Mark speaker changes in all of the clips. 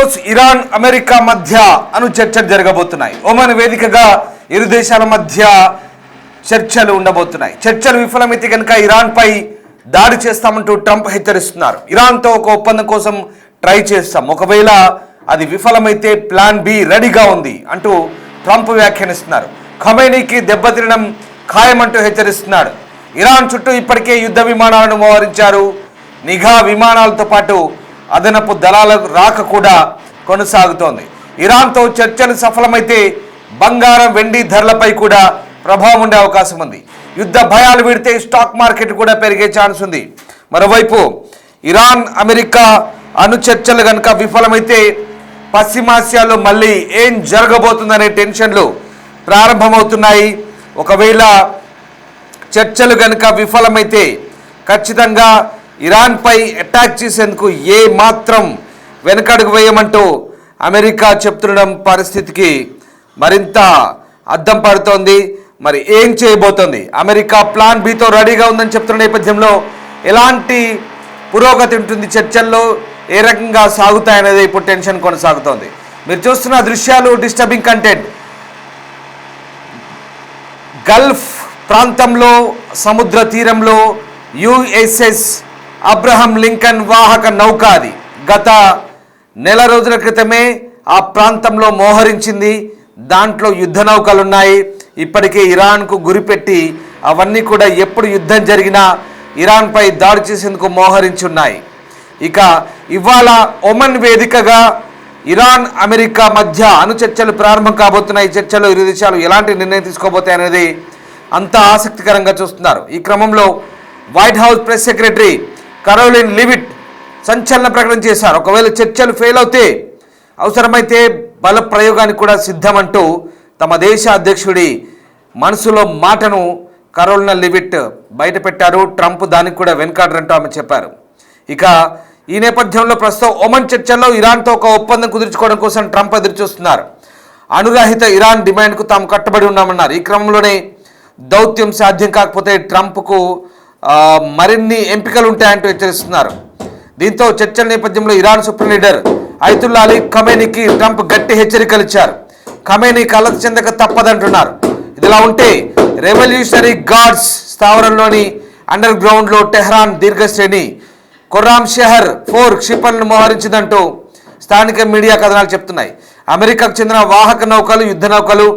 Speaker 1: రోజు Iran America మధ్య చర్చలు జరగబోతున్నాయి. ఒమన్ వేదికగా ఇరు దేశాల మధ్య చర్చలు ఉండబోతున్నాయి. చర్చలు విఫలమైతే కనుక ఇరాన్ పై దాడి చేస్తామంటూ ట్రంప్ హెచ్చరిస్తున్నారు. ఇరాన్తో ఒక ఒప్పందం కోసం ట్రై చేస్తాం, ఒకవేళ అది విఫలమైతే ప్లాన్ బి రెడీగా ఉంది అంటూ ట్రంప్ వ్యాఖ్యానిస్తున్నారు. ఖమేనీకి దెబ్బతినడం ఖాయమంటూ హెచ్చరిస్తున్నాడు. ఇరాన్ చుట్టూ ఇప్పటికే యుద్ధ విమానాలను మోహరించారు. నిఘా విమానాలతో పాటు అదనపు దళాల రాక కూడా కొనసాగుతోంది. ఇరాన్తో చర్చలు సఫలమైతే బంగారం, వెండి ధరలపై కూడా ప్రభావం ఉండే అవకాశం ఉంది. యుద్ధ భయాలు వీడితే స్టాక్ మార్కెట్ కూడా పెరిగే ఛాన్స్ ఉంది. మరోవైపు ఇరాన్ అమెరికా చర్చలు కనుక విఫలమైతే పశ్చిమాసియాలో మళ్ళీ ఏం జరగబోతుందనే టెన్షన్లు ప్రారంభమవుతున్నాయి. ఒకవేళ చర్చలు కనుక విఫలమైతే ఖచ్చితంగా ఇరాన్పై అటాక్ చేసేందుకు ఏ మాత్రం వెనకడుగు వేయమంటూ అమెరికా చెప్తుండడం పరిస్థితికి మరింత అద్దం పడుతోంది. మరి ఏం చేయబోతోంది? అమెరికా ప్లాన్ బితో రెడీగా ఉందని చెప్తున్న నేపథ్యంలో ఎలాంటి పురోగతి ఉంటుంది, చర్చల్లో ఏ రకంగా సాగుతాయనేది ఇప్పుడు టెన్షన్ కొనసాగుతోంది. మీరు చూస్తున్న దృశ్యాలు డిస్టర్బింగ్ కంటెంట్. గల్ఫ్ ప్రాంతంలో సముద్ర తీరంలో యుఎస్ఎస్ అబ్రహం లింకన్ వాహక నౌక అది గత నెల రోజుల క్రితమే ఆ ప్రాంతంలో మోహరించింది. దాంట్లో యుద్ధ నౌకలున్నాయి. ఇప్పటికే ఇరాన్కు గురిపెట్టి అవన్నీ కూడా ఎప్పుడు యుద్ధం జరిగినా ఇరాన్పై దాడి చేసేందుకు మోహరించున్నాయి. ఇక ఇవాళ ఒమన్ వేదికగా ఇరాన్ అమెరికా మధ్య చర్చలు ప్రారంభం కాబోతున్నాయి. ఈ చర్చలో ఇరు దేశాలు ఎలాంటి నిర్ణయం తీసుకోబోతాయి అనేది అంత ఆసక్తికరంగా చూస్తున్నారు. ఈ క్రమంలో white house press secretary Karoline leave it సంచలన ప్రకటన చేశారు. ఒకవేళ చర్చలు ఫెయిల్ అవుతే అవసరమైతే బల ప్రయోగానికి కూడా సిద్ధమంటూ తమ దేశ అధ్యక్షుడి మనసులో మాటను కరోలిన్ లివిట్ బయటపెట్టారు. ట్రంప్ దానికి కూడా వెనుకాడరంటూ ఆమె చెప్పారు. ఇక ఈ నేపథ్యంలో ప్రస్తుతం ఒమన్ చర్చల్లో ఇరాన్తో ఒక ఒప్పందం కుదుర్చుకోవడం కోసం ట్రంప్ ఎదురుచూస్తున్నారు. అణురహిత ఇరాన్ డిమాండ్కు తాము కట్టుబడి ఉన్నామన్నారు. ఈ క్రమంలోనే దౌత్యం సాధ్యం కాకపోతే ట్రంప్కు మరిన్ని ఎంపికలు ఉంటాయంటూ హెచ్చరిస్తున్నారు. దీంతో చర్చల నేపథ్యంలో Iran supreme leader Ayatollah Ali ఖమేనీకి ట్రంప్ గట్టి హెచ్చరికలు ఇచ్చారు. ఖమేనీ కలత చెందక తప్పదంటున్నారు. ఇదిలా ఉంటే రెవల్యూషనరీ గార్డ్స్ స్థావరంలోని అండర్ గ్రౌండ్లో టెహ్రాన్ దీర్ఘశ్రేణి ఖుర్రామ్ షెహర్ 4 క్షిపణులను మోహరించిందంటూ స్థానిక మీడియా కథనాలు చెప్తున్నాయి. అమెరికాకు చెందిన వాహక నౌకలు, యుద్ధ నౌకలు,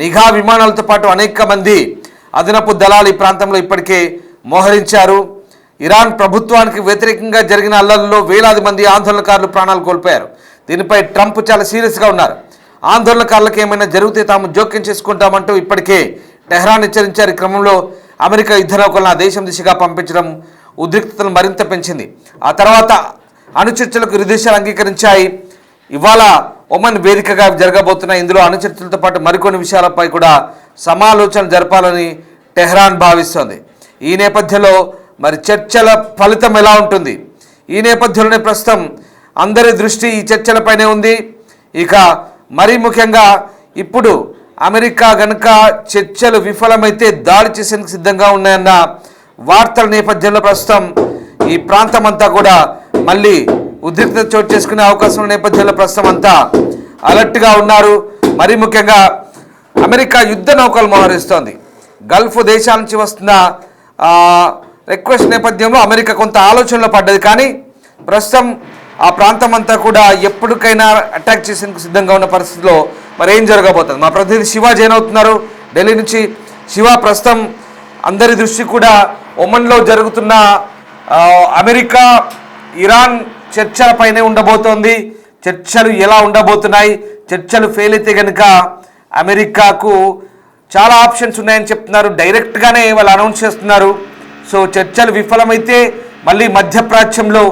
Speaker 1: నిఘా విమానాలతో పాటు అనేక మంది అదనపు దళాలు ఈ ప్రాంతంలో ఇప్పటికే మోహరించారు. ఇరాన్ ప్రభుత్వానికి వ్యతిరేకంగా జరిగిన అల్లర్లలో వేలాది మంది ఆందోళనకారులు ప్రాణాలు కోల్పోయారు. దీనిపై ట్రంప్ చాలా సీరియస్గా ఉన్నారు. ఆందోళనకారులకు ఏమైనా జరిగితే తాము జోక్యం చేసుకుంటామంటూ ఇప్పటికే టెహ్రాన్ హెచ్చరించారు. ఈ క్రమంలో అమెరికా యుద్ధ నౌకలను ఆ దేశం దిశగా పంపించడం ఉద్రిక్తతను మరింత పెంచింది. ఆ తర్వాత చర్చలకు ఇరు దేశాలు అంగీకరించాయి. ఇవాళ ఒమన్ వేదికగా జరగబోతున్న ఇందులో చర్చలతో పాటు మరికొన్ని విషయాలపై కూడా సమాలోచన జరపాలని టెహ్రాన్ భావిస్తోంది. ఈ నేపథ్యంలో మరి చర్చల ఫలితం ఎలా ఉంటుంది? ఈ నేపథ్యంలోనే ప్రస్తుతం అందరి దృష్టి ఈ చర్చలపైనే ఉంది. ఇక మరీ ముఖ్యంగా ఇప్పుడు అమెరికా గనుక చర్చలు విఫలమైతే దాడి చేసేందుకు సిద్ధంగా ఉన్నాయన్న వార్తల నేపథ్యంలో ప్రస్తుతం ఈ ప్రాంతం అంతా కూడా మళ్ళీ ఉద్రిక్తత చోటు చేసుకునే అవకాశం ఉన్న నేపథ్యంలో ప్రస్తుతం అంతా అలర్ట్గా ఉన్నారు. మరీ ముఖ్యంగా అమెరికా యుద్ధ నౌకలు మోహరిస్తోంది. గల్ఫ్ దేశాల నుంచి వస్తున్న రిక్వెస్ట్ నేపథ్యంలో అమెరికా కొంత ఆలోచనలో పడ్డది. కానీ ప్రస్తుతం ఆ ప్రాంతం అంతా కూడా ఎప్పటికైనా అటాక్ చేసేందుకు సిద్ధంగా ఉన్న పరిస్థితిలో మరి ఏం జరగబోతుంది? మా ప్రతినిధి శివ జైన్ అవుతున్నారు ఢిల్లీ నుంచి. శివ, ప్రస్తుతం అందరి దృష్టి కూడా ఒమన్లో జరుగుతున్న అమెరికా ఇరాన్ చర్చలపైనే ఉండబోతోంది. చర్చలు ఎలా ఉండబోతున్నాయి? చర్చలు ఫెయిల్ అయితే కనుక అమెరికాకు చాలా ఆప్షన్స్ ఉన్నాయని చెప్తున్నారు. డైరెక్ట్గానే వాళ్ళు అనౌన్స్ చేస్తున్నారు. సో చర్చలు విఫలమైతే మళ్ళీ మధ్యప్రాచ్యంలో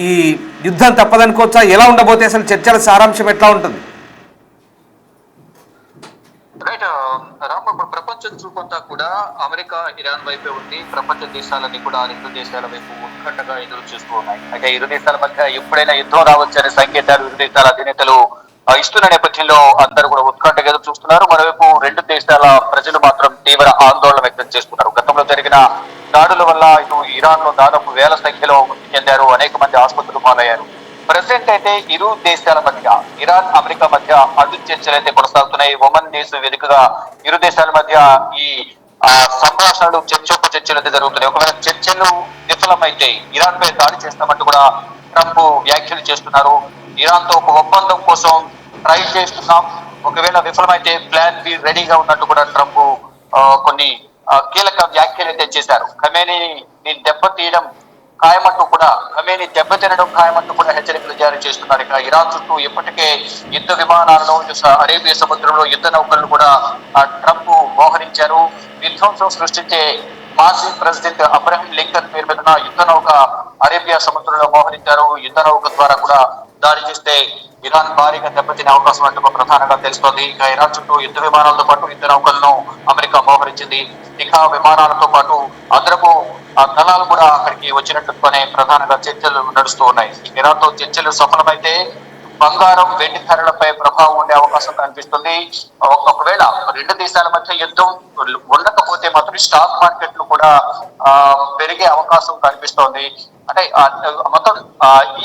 Speaker 1: ఈ యుద్ధం తప్పదనుకోవచ్చా? ఎలా ఉండబోతే అసలు చర్చల సారాంశం ఎట్లా ఉంటుంది?
Speaker 2: రైట్ రామ్, ఇప్పుడు ప్రపంచం చూపంతా కూడా అమెరికా ఇరాన్ వైపే ఉంది. ప్రపంచ దేశాలన్నీ కూడా రెండు దేశాల వైపు ఉత్కంఠగా ఎదురు చూస్తూ ఉన్నాయి. అయితే ఇరు దేశాల మధ్య ఎప్పుడైనా యుద్ధం రావచ్చనే సంకేతాలు ఇరు దేశాల అధినేతలు ఇస్తున్న నేపథ్యంలో అందరూ కూడా ఉత్కంఠగా ఎదురు చూస్తున్నారు. మరోవైపు రెండు దేశాల ప్రజలు మాత్రం తీవ్ర ఆందోళన వ్యక్తం చేస్తున్నారు. గతంలో జరిగిన దాడుల వల్ల ఇటు ఇరాన్ లో దాదాపు వేల సంఖ్యలో మృతి చెందారు, అనేక మంది ఆసుపత్రులు పాలయ్యారు. ప్రెసెంట్ అయితే ఇరు దేశాల మధ్య ఇరాన్ అమెరికా మధ్య అడ్డు చర్చలు అయితే కొనసాగుతున్నాయి. ఒమన్ దేశం వేదికగా ఇరు దేశాల మధ్య ఈ సంభాషణలు చర్చలు అయితే జరుగుతున్నాయి. ఒకవేళ చర్చలు విఫలమైతే ఇరాన్ పై దాడి చేస్తామంటూ కూడా ట్రంప్ వ్యాఖ్యలు చేస్తున్నారు. ఇరాన్ తో ఒక ఒప్పందం కోసం ట్రై చేస్తున్నాం, ఒకవేళ విఫలమైతే ప్లాన్ బి రెడీగా ఉన్నట్టు కూడా ట్రంప్ కొన్ని కీలక వ్యాఖ్యలు అయితే చేశారు. ఖమేనీని దెబ్బతీయడం ఖాయమంటూ కూడా దెబ్బతినడం ఖాయమంటూ కూడా హెచ్చరికలు జారీ చేస్తున్నారు. ఇక ఇరాన్ చుట్టూ ఇప్పటికే యుద్ధ విమానాలను అరేబియా సముద్రంలో యుద్ధ నౌకలను కూడా ట్రంప్ మోహరించారు. విధ్వంసం సృష్టించే మాజీ ప్రెసిడెంట్ అబ్రహం లింకన్ పేరు మీద యుద్ధ నౌక అరేబియా సముద్రంలో మోహరించారు. యుద్ధ నౌక ద్వారా కూడా దాడి చేస్తే ఇరాన్ భారీగా దెబ్బతినే అవకాశం అంటూ ప్రధానంగా తెలుస్తోంది. ఇక ఇరాన్ చుట్టూ యుద్ధ విమానాలతో పాటు యుద్ధ నౌకలను అమెరికా మోహరించింది. ఇక విమానాలతో పాటు అదనపు దళాలు కూడా అక్కడికి వచ్చినట్టుగానే ప్రధానంగా చర్చలు నడుస్తూ ఉన్నాయి. ఇరాన్ తో చర్చలు సఫలమైతే బంగారం వెండి ధరలపై ప్రభావం ఉండే అవకాశం కనిపిస్తుంది. ఒకవేళ రెండు దేశాల మధ్య యుద్ధం ఉండకపోతే మాత్రం స్టాక్ మార్కెట్లు కూడా పెరిగే అవకాశం కనిపిస్తోంది. అంటే మొత్తం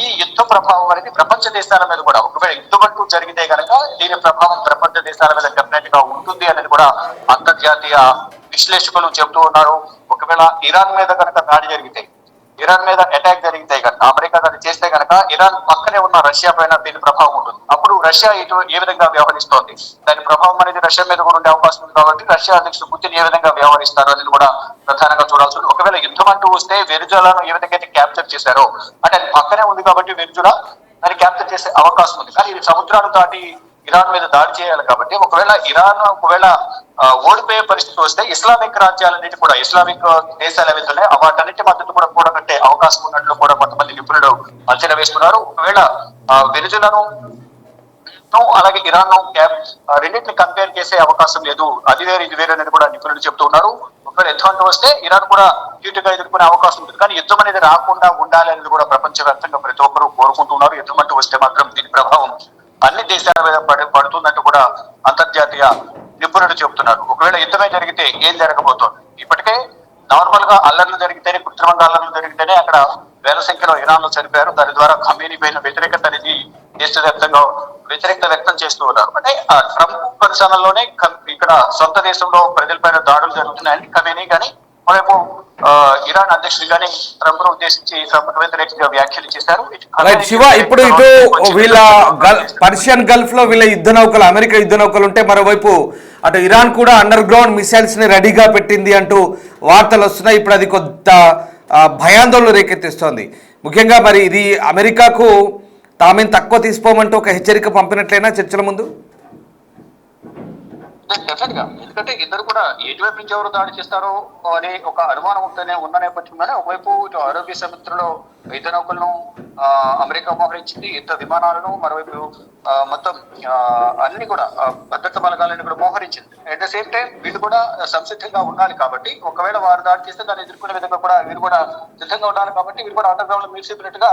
Speaker 2: ఈ యుద్ధ ప్రభావం అనేది ప్రపంచ దేశాల మీద కూడా ఒకవేళ యుద్ధం అంటూ జరిగితే కనుక దీని ప్రభావం ప్రపంచ దేశాల మీద డెఫినెట్ గా ఉంటుంది అనేది కూడా అంతర్జాతీయ విశ్లేషకులు చెబుతూ ఉన్నారు. ఒకవేళ ఇరాన్ మీద కనుక దాడి జరిగితే, ఇరాన్ మీద అటాక్ జరిగితే కనుక, అమెరికా దాన్ని చేస్తే కనుక ఇరాన్ పక్కనే ఉన్న రష్యా పైన దీని ప్రభావం ఉంటుంది. అప్పుడు రష్యా ఇటు ఏ విధంగా వ్యవహరిస్తోంది, దాని ప్రభావం అనేది రష్యా మీద కూడా ఉండే అవకాశం ఉంది. కాబట్టి రష్యా అధ్యక్షుడు పుతిన్ ఏ విధంగా వ్యవహరిస్తారు అనేది కూడా ప్రధానంగా చూడాల్సి ఉంది. ఒకవేళ యుద్ధం అంటూ వస్తే వెనిజులాను ఏ విధంగా అయితే క్యాప్చర్ చేశారో, అంటే అది పక్కనే ఉంది కాబట్టి వెనిజులా దాన్ని క్యాప్చర్ చేసే అవకాశం ఉంది. కానీ ఇది సముద్రాలు దాటి ఇరాన్ మీద దాడి చేయాలి కాబట్టి ఒకవేళ ఇరాన్ ఓడిపోయే పరిస్థితి వస్తే ఇస్లామిక్ రాజ్యాలన్నిటి కూడా, ఇస్లామిక్ దేశాలు ఏవైతే ఉన్నాయో వాటన్నిటి మద్దతు కూడా కూడగట్టే అవకాశం ఉన్నట్లు కూడా కొంతమంది నిపుణులు అంచనా వేస్తున్నారు. ఒకవేళ వెనిజులాను అలాగే ఇరాన్ రెండింటిని కంపేర్ చేసే అవకాశం లేదు, అది వేరు ఇది వేరు అనేది కూడా నిపుణులు చెప్తూ ఉన్నారు. ఒకవేళ యుద్ధం అంటూ వస్తే ఇరాన్ కూడా క్యూట్గా ఎదుర్కొనే అవకాశం ఉంటుంది. కానీ యుద్ధం అనేది రాకుండా ఉండాలి అనేది కూడా ప్రపంచవ్యాప్తంగా ప్రతి ఒక్కరూ కోరుకుంటున్నారు. యుద్ధం అంటూ వస్తే మాత్రం దీని ప్రభావం అన్ని దేశాల మీద పడుతున్నట్టు కూడా అంతర్జాతీయ నిపుణులు చెబుతున్నారు. ఒకవేళ యుద్ధమే జరిగితే ఏం జరగబోతోంది, ఇప్పటికే నార్మల్ గా అల్లర్లు జరిగితేనే, కృత్రిమంగా అల్లర్లు జరిగితేనే అక్కడ వేల సంఖ్యలో ఇరాన్ లో చనిపోయారు. దాని ద్వారా ఖమేనీ పైన వ్యతిరేకత అనేది దేశవ్యాప్తంగా వ్యతిరేకత వ్యక్తం చేస్తూ ఉన్నారు. అంటే ఆ ట్రంప్ పరిశ్రమలోనే ఇక్కడ సొంత దేశంలో ప్రజలపైన దాడులు జరుగుతున్నాయని ఖమేనీ కానీ, మరోవైపు ఇరాన్ అధ్యక్షుడు కానీ ట్రంప్ ను ఉద్దేశించి ట్రంప్ వ్యతిరేకంగా వ్యాఖ్యలు చేశారు.
Speaker 1: శివ, ఇప్పుడు ఇటు వీళ్ళ పర్షియన్ గల్ఫ్ లో వీళ్ళ యుద్ధ నౌకలు, అమెరికా యుద్ధ నౌకలు ఉంటే, మరోవైపు అటు ఇరాన్ కూడా అండర్ గ్రౌండ్ మిసైల్స్ ని రెడీగా పెట్టింది అంటూ వార్తలు వస్తున్నాయి. ఇప్పుడు అది కొంత భయాందోళన రేకెత్తిస్తోంది. ముఖ్యంగా మరి ఇది అమెరికాకు తామేం తక్కువ తీసుకోమంటూ ఒక హెచ్చరిక పంపినట్లయినా చర్చల ముందు?
Speaker 2: డెఫినెట్ గా, ఎందుకంటే ఇద్దరు కూడా ఎటువైపు నుంచి ఎవరు దాడి చేస్తారో అనే ఒక అనుమానం ఉన్న నేపథ్యంలోనే ఒకవైపు ఇటు అరేబియా సముద్రంలో యుద్ధ నౌకలను అమెరికా మోహరించింది, యుద్ధ విమానాలను, మరోవైపు మొత్తం అన్ని కూడా భద్రతా బలగాలని కూడా మోహరించింది. అట్ ద సేమ్ టైం వీళ్ళు కూడా సంసిద్ధంగా ఉండాలి. కాబట్టి ఒకవేళ వారు దాడి చేస్తే దాన్ని ఎదుర్కొనే విధంగా కూడా వీరు కూడా సిద్ధంగా ఉండాలి. కాబట్టి వీరు కూడా అండర్ గ్రౌండ్ లో మీరు చెప్పినట్టుగా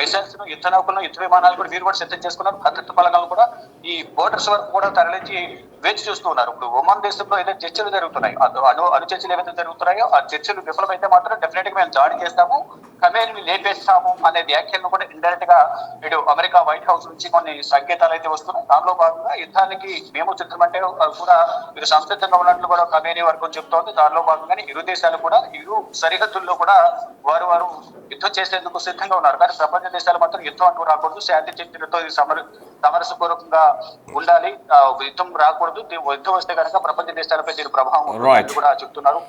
Speaker 2: మిసైల్స్ ను, యుద్ధ నౌకలను, యుద్ధ విమానాలు కూడా వీరు కూడా సిద్ధం చేసుకున్నారు. భద్రతా బలగాలు కూడా ఈ బోర్డర్స్ వరకు కూడా తరలించి వేచి చూస్తూ ఉన్నారు. ఇప్పుడు ఒమన్ దేశంలో ఏదైతే చర్చలు జరుగుతున్నాయి, అణు చర్చలు ఏవైతే జరుగుతున్నాయో ఆ చర్చలు విఫలమైతే మాత్రం డెఫినెట్ గా మేము దాడి చేస్తాము, ఖమేనీని లేపేస్తాము అనే వ్యాఖ్యలను కూడా ఇండైరెక్ట్ గా ఇటు అమెరికా వైట్ హౌస్ నుంచి కొన్ని సంకేతాలు అయితే వస్తున్నాయి. దానిలో భాగంగా యుద్ధానికి మేము సిద్ధమంటే కూడా వీరు సంసిద్ధంగా ఉన్నట్లు కూడా ఖమేనీ వర్గం చెప్తోంది. దానిలో భాగంగానే ఇరు దేశాలు కూడా ఇరు సరిహద్దుల్లో కూడా వారు యుద్ధం చేసేందుకు సిద్ధంగా ఉన్నారు. కానీ ప్రపంచ దేశాలు మాత్రం యుద్ధం అంటూ రాకూడదు, శాంతి చర్చలతో సమరసపూర్వకంగా ఉండాలి, యుద్ధం రాకూడదు. యుద్ధం వస్తే కనుక ప్రపంచ దేశాలపై దీని ప్రభావం కూడా చెప్తున్నారు.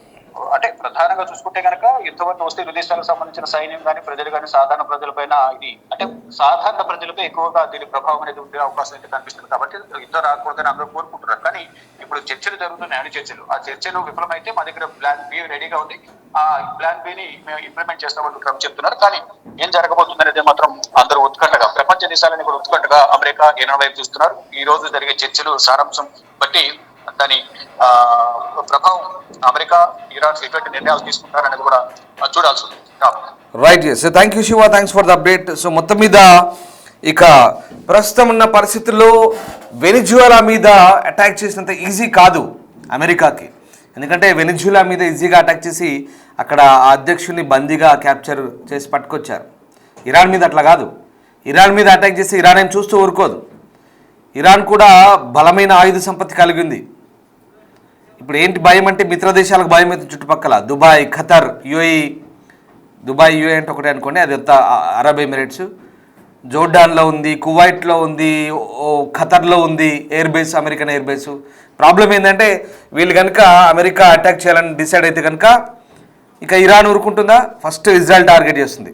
Speaker 2: అంటే ప్రధానంగా చూసుకుంటే కనుక యుద్ధం వస్తే ఇరు దేశాలకు సంబంధించిన సైన్యం కానీ, ప్రజలు కానీ, సాధారణ ప్రజలపైన ఇది అంటే సాధారణ ప్రజలపై ఎక్కువగా దీని ప్రభావం అనేది ఉండే అవకాశం అయితే కనిపిస్తుంది. కాబట్టి యుద్ధం రాకూడదని అందరూ కోరుకుంటున్నారు. కానీ ఇప్పుడు చర్చలు జరుగుతున్నాయి, అణు చర్చలు. ఆ చర్చలు విఫలమైతే మా దగ్గర ప్లాన్ బి రెడీగా ఉంది, ఆ ప్లాన్ బి ని మేము ఇంప్లిమెంట్ చేస్తామంటూ ట్రంప్ చెప్తున్నారు. కానీ ఏం జరగబోతుంది అనేది మాత్రం అందరూ ఉత్కంఠగా, ప్రపంచ దేశాలని కూడా ఉత్కంఠగా అమెరికా ఇరాన్ వైపు చూస్తున్నారు. ఈ రోజు జరిగే చర్చలు సారాంశం బట్టి దాని ప్రభావం అమెరికా, ఇరాన్ ఎటువంటి నిర్ణయాలు తీసుకుంటారనేది కూడా చూడాల్సి ఉంది.
Speaker 1: Right, so thank you Shiva, thanks for the update. So మొత్తం మీద ఇక ప్రస్తుతం ఉన్న పరిస్థితుల్లో వెనిజులా మీద అటాక్ చేసినంత ఈజీ కాదు అమెరికాకి. ఎందుకంటే వెనిజులా మీద ఈజీగా అటాక్ చేసి అక్కడ ఆ అధ్యక్షుడిని బందీగా క్యాప్చర్ చేసి పట్టుకొచ్చారు. ఇరాన్ మీద అట్లా కాదు. ఇరాన్ మీద అటాక్ చేస్తే ఇరాన్ ఏం చూస్తూ ఊరుకోదు. ఇరాన్ కూడా బలమైన ఆయుధ సంపత్తి కలిగి ఉంది. ఇప్పుడు ఏంటి భయం అంటే మిత్ర దేశాలకు భయం అయితే చుట్టుపక్కల Dubai, Qatar, UAE. Dubai UAE అంటే ఒకటే అనుకోండి, అది అంతా అరబ్ ఎమిరేట్స్. జోర్డాన్లో ఉంది, కువైట్లో ఉంది, ఖతర్లో ఉంది air base, American air base. Problem ఏంటంటే వీళ్ళు కనుక అమెరికా అటాక్ చేయాలని డిసైడ్ అయితే కనుక ఇక ఇరాన్ ఊరుకుంటుందా? ఫస్ట్ ఇజ్రాయెల్ టార్గెట్ చేస్తుంది.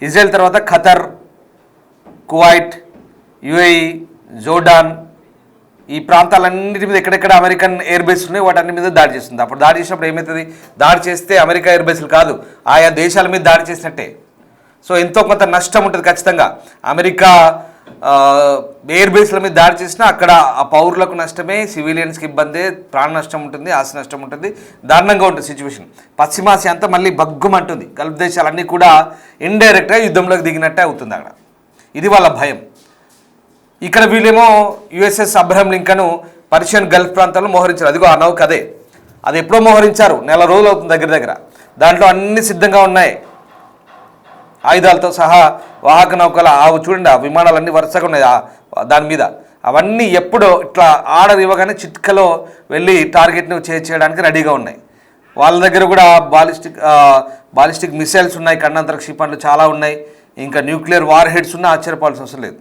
Speaker 1: ఇజ్రాయెల్ తర్వాత ఖతర్, కువైట్, యుఏఈ, జోర్డాన్, ఈ ప్రాంతాలన్నిటి మీద ఎక్కడెక్కడ అమెరికన్ ఎయిర్ బేస్ ఉన్నాయి వాటన్నిటి మీద దాడి చేస్తుంది. అప్పుడు దాడి చేసినప్పుడు ఏమవుతుంది? దాడి చేస్తే అమెరికా ఎయిర్ బేస్లు కాదు, ఆయా దేశాల మీద దాడి చేసినట్టే. సో ఎంతో కొంత నష్టం ఉంటుంది ఖచ్చితంగా. అమెరికా ఎయిర్ బేస్ల మీద దాడి చేసినా అక్కడ ఆ పౌరులకు నష్టమే, సివిలియన్స్కి ఇబ్బందే, ప్రాణ నష్టం ఉంటుంది, ఆస్తి నష్టం ఉంటుంది, దారుణంగా ఉంటుంది సిచ్యువేషన్. పశ్చిమాసియా అంతా మళ్ళీ బగ్గుమంటుంది. గల్ఫ్ దేశాలన్నీ కూడా ఇండైరెక్ట్గా యుద్ధంలోకి దిగినట్టే అవుతుంది అక్కడ. ఇది వాళ్ళ భయం. ఇక్కడ వీళ్ళేమో USS Abraham Lincoln Persian Gulf ప్రాంతంలో మోహరించారు. అదిగో ఆ నౌక అదే. అది ఎప్పుడో మోహరించారు, నెల రోజులు అవుతుంది దగ్గర. దాంట్లో అన్ని సిద్ధంగా ఉన్నాయి, ఆయుధాలతో సహా. వాహక నౌకల చూడండి, ఆ విమానాలన్నీ వరుసగా ఉన్నాయి దాని మీద. అవన్నీ ఎప్పుడో ఇట్లా ఆర్డర్ ఇవ్వగానే చిట్కలో వెళ్ళి టార్గెట్ని చేయడానికి రెడీగా ఉన్నాయి. వాళ్ళ దగ్గర కూడా బాలిస్టిక్ మిసైల్స్ ఉన్నాయి, ఖండాంతర క్షిపణులు చాలా ఉన్నాయి, ఇంకా న్యూక్లియర్ వార్ హెడ్స్ ఉన్నా ఆశ్చర్యపోవాల్సిన అవసరం లేదు.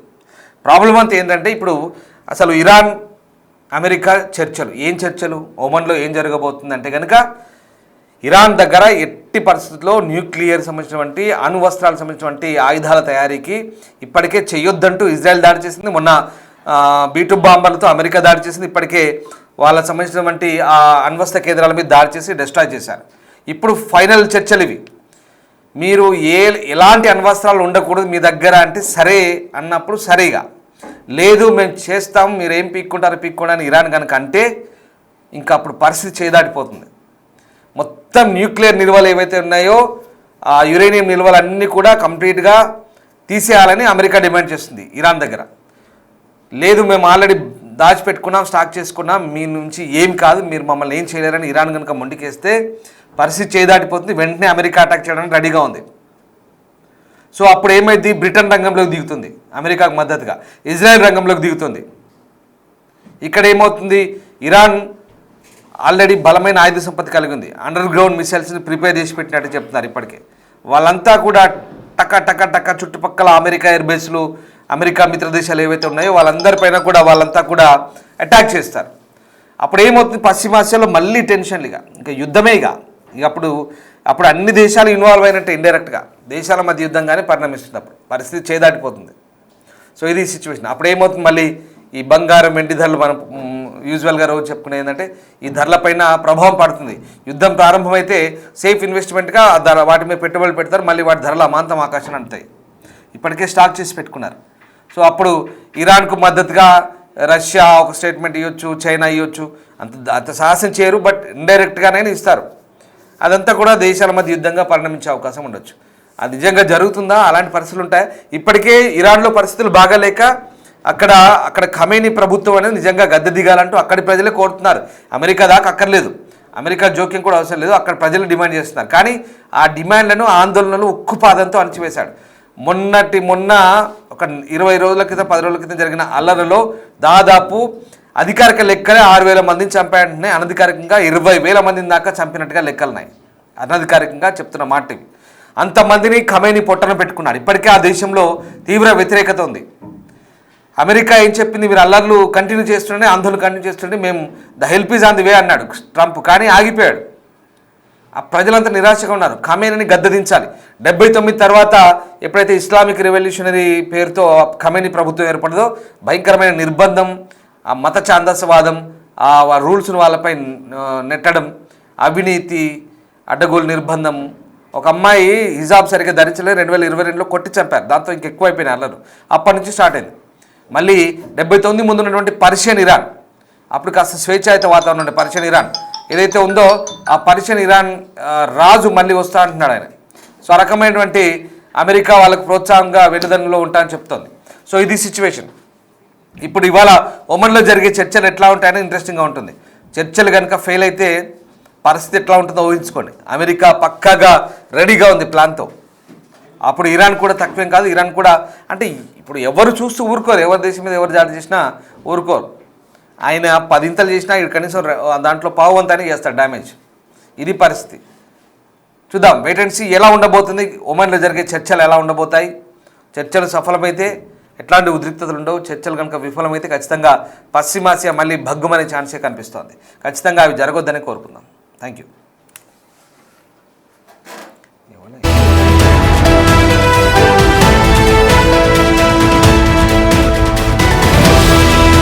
Speaker 1: ప్రాబ్లం అంతా ఏంటంటే ఇప్పుడు అసలు ఇరాన్ అమెరికా చర్చలు, ఏం చర్చలు, ఒమన్లో ఏం జరగబోతుందంటే కనుక ఇరాన్ దగ్గర ఎట్టి పరిస్థితుల్లో న్యూక్లియర్ సంబంధించినటువంటి అణువస్త్రాలకు సంబంధించినటువంటి ఆయుధాల తయారీకి ఇప్పటికే చేయొద్దంటూ ఇజ్రాయెల్ దాడి చేసింది. మొన్న B-2 బాంబర్లతో అమెరికా దాడి చేసింది. ఇప్పటికే వాళ్ళకి సంబంధించినటువంటి ఆ అణ్వస్త్ర కేంద్రాల మీద దాడి చేసి డిస్ట్రాయ్ చేశారు. ఇప్పుడు ఫైనల్ చర్చలు ఇవి. మీరు ఎలాంటి అణ్వస్త్రాలు ఉండకూడదు మీ దగ్గర అంటే సరే అన్నప్పుడు సరేగా, లేదు మేము చేస్తాం మీరు ఏం పీక్కుంటారని ఇరాన్ కనుక అంటే ఇంకా అప్పుడు పరిస్థితి చేదాటిపోతుంది. మొత్తం న్యూక్లియర్ నిల్వలు ఏవైతే ఉన్నాయో ఆ యురేనియం నిల్వలన్నీ కూడా కంప్లీట్గా తీసేయాలని అమెరికా డిమాండ్ చేస్తుంది ఇరాన్ దగ్గర. లేదు మేము ఆల్రెడీ దాచిపెట్టుకున్నాం, స్టాక్ చేసుకున్నాం, మీ నుంచి ఏం కాదు, మీరు మమ్మల్ని ఏం చేయలేరని ఇరాన్ కనుక మొండికేస్తే పరిస్థితి చేదాటిపోతుంది. వెంటనే అమెరికా అటాక్ చేయడానికి రెడీగా ఉంది. సో అప్పుడు ఏమైంది? బ్రిటన్ రంగంలోకి దిగుతుంది అమెరికాకు మద్దతుగా, ఇజ్రాయెల్ రంగంలోకి దిగుతుంది. ఇక్కడ ఏమవుతుంది? ఇరాన్ ఆల్రెడీ బలమైన ఆయుధ సంపత్తి కలిగి ఉంది. అండర్ గ్రౌండ్ మిసైల్స్ని ప్రిపేర్ చేసి పెట్టినట్టు చెప్తున్నారు ఇప్పటికే. వాళ్ళంతా కూడా టక్క చుట్టుపక్కల అమెరికా ఎయిర్ బేస్లు, అమెరికా మిత్ర దేశాలు ఏవైతే ఉన్నాయో వాళ్ళందరిపైన కూడా వాళ్ళంతా కూడా అటాక్ చేస్తారు. అప్పుడు ఏమవుతుంది? పశ్చిమాసియాలో మళ్ళీ టెన్షన్లు, ఇంకా యుద్ధమే. ఇక అప్పుడు అన్ని దేశాలు ఇన్వాల్వ్ అయినట్టే, ఇండైరెక్ట్గా దేశాల మధ్య యుద్ధంగానే పరిణమిస్తుంది. అప్పుడు పరిస్థితి చేదాటిపోతుంది. సో ఇది సిచ్యువేషన్. అప్పుడు ఏమవుతుంది? మళ్ళీ ఈ బంగారం, వెండి ధరలు మనం యూజువల్గా రోజు చెప్పుకునే ఏంటంటే ఈ ధరలపైన ప్రభావం పడుతుంది. యుద్ధం ప్రారంభమైతే సేఫ్ ఇన్వెస్ట్మెంట్గా వాటి మీద పెట్టుబడులు పెడతారు, మళ్ళీ వాటి ధరలు అమాంతం ఆకాశం అంటాయి. ఇప్పటికే స్టాక్ చేసి పెట్టుకున్నారు. సో అప్పుడు ఇరాన్కు మద్దతుగా రష్యా ఒక స్టేట్మెంట్ ఇవ్వచ్చు, చైనా ఇవ్వచ్చు, అంత సాహసం చేయరు, బట్ ఇండైరెక్ట్గానే ఇస్తారు. అదంతా కూడా దేశాల మధ్య యుద్ధంగా పరిణమించే అవకాశం ఉండొచ్చు. అది నిజంగా జరుగుతుందా? అలాంటి పరిస్థితులు ఉంటాయి. ఇప్పటికే ఇరాన్లో పరిస్థితులు బాగాలేక అక్కడ ఖమేనీ ప్రభుత్వం అనేది నిజంగా గద్దె దిగాలంటూ అక్కడి ప్రజలే కోరుతున్నారు. అమెరికా దాకా అక్కర్లేదు, అమెరికా జోక్యం కూడా అవసరం లేదు, అక్కడ ప్రజలు డిమాండ్ చేస్తున్నారు. కానీ ఆ డిమాండ్లను, ఆందోళనలు ఉక్కుపాదంతో అణచివేశాడు. మొన్న ఒక 20 రోజుల క్రితం, 10 రోజుల క్రితం జరిగిన అల్లర్లలో దాదాపు అధికారిక లెక్కలే 6,000 మందిని చంపాయంటే అనధికారికంగా 20,000 మందిని దాకా చంపినట్టుగా లెక్కలున్నాయి. అనధికారికంగా చెప్తున్న మాట ఇవి. అంతమందిని ఖమేనీ పొట్టన పెట్టుకున్నాడు. ఇప్పటికే ఆ దేశంలో తీవ్ర వ్యతిరేకత ఉంది. అమెరికా ఏం చెప్పింది? మీరు అల్లర్లు కంటిన్యూ చేస్తుండే, ఆందోళన కంటిన్యూ చేస్తుండే, మేము the help is on the way అన్నాడు ట్రంప్. కానీ ఆగిపోయాడు. ఆ ప్రజలంతా నిరాశగా ఉన్నారు. ఖమేనీని గద్దెదించాలి. 79 తర్వాత ఎప్పుడైతే ఇస్లామిక్ రెవల్యూషనరీ పేరుతో ఖమేనీ ప్రభుత్వం ఏర్పడదో భయంకరమైన నిర్బంధం, ఆ మత ఛాందసవాదం, ఆ రూల్స్ను వాళ్ళపై నెట్టడం, అవినీతి, అడ్డగోలు నిర్బంధం. ఒక అమ్మాయి హిజాబ్ సరిగ్గా ధరించలేదు, 2022లో కొట్టి చంపారు. దాంతో ఇంకెక్కువైపోయినాయి అల్లరు. అప్పటి నుంచి స్టార్ట్ అయింది. మళ్ళీ 79 ముందు ఉన్నటువంటి పర్షియన్ ఇరాన్, అప్పుడు కాస్త స్వేచ్ఛాయుత వాతావరణం ఉండే పర్షియన్ ఇరాన్ ఏదైతే ఉందో ఆ పర్షియన్ ఇరాన్ రాజు మళ్ళీ వస్తా అంటున్నాడు ఆయన. సో ఆ రకమైనటువంటి అమెరికా వాళ్ళకు ప్రోత్సాహంగా వెనుదన్నులో ఉంటా అని చెప్తోంది. సో ఇది సిచ్యువేషన్. ఇప్పుడు ఇవాళ ఒమన్లో జరిగే చర్చలు ఎట్లా ఉంటాయని ఇంట్రెస్టింగ్గా ఉంటుంది. చర్చలు కనుక ఫెయిల్ అయితే పరిస్థితి ఎట్లా ఉంటుందో ఊహించుకోండి. అమెరికా పక్కాగా రెడీగా ఉంది ప్లాన్తో. అప్పుడు ఇరాన్ కూడా తక్కువేం కాదు. ఇరాన్ కూడా అంటే ఇప్పుడు ఎవరు చూస్తూ ఊరుకోరు, ఎవరి దేశం మీద ఎవరు దాడి చేసినా ఊరుకోరు. ఆయన 10 ఇంతలు చేసినా ఇక్కడ కనీసం దాంట్లో పావువంతానే చేస్తాడు డ్యామేజ్. ఇది పరిస్థితి. చూద్దాం, వెయిట్ అండ్ సీ ఎలా ఉండబోతుంది. ఒమన్లో జరిగే చర్చలు ఎలా ఉండబోతాయి. చర్చలు సఫలమైతే ఎట్లాంటి ఉద్రిక్తతలు ఉండవు. చర్చలు కనుక విఫలమైతే ఖచ్చితంగా పశ్చిమాసియా మళ్ళీ భగ్గుమనే ఛాన్సే కనిపిస్తోంది. ఖచ్చితంగా అవి జరగొద్దని కోరుకుందాం. Thank you.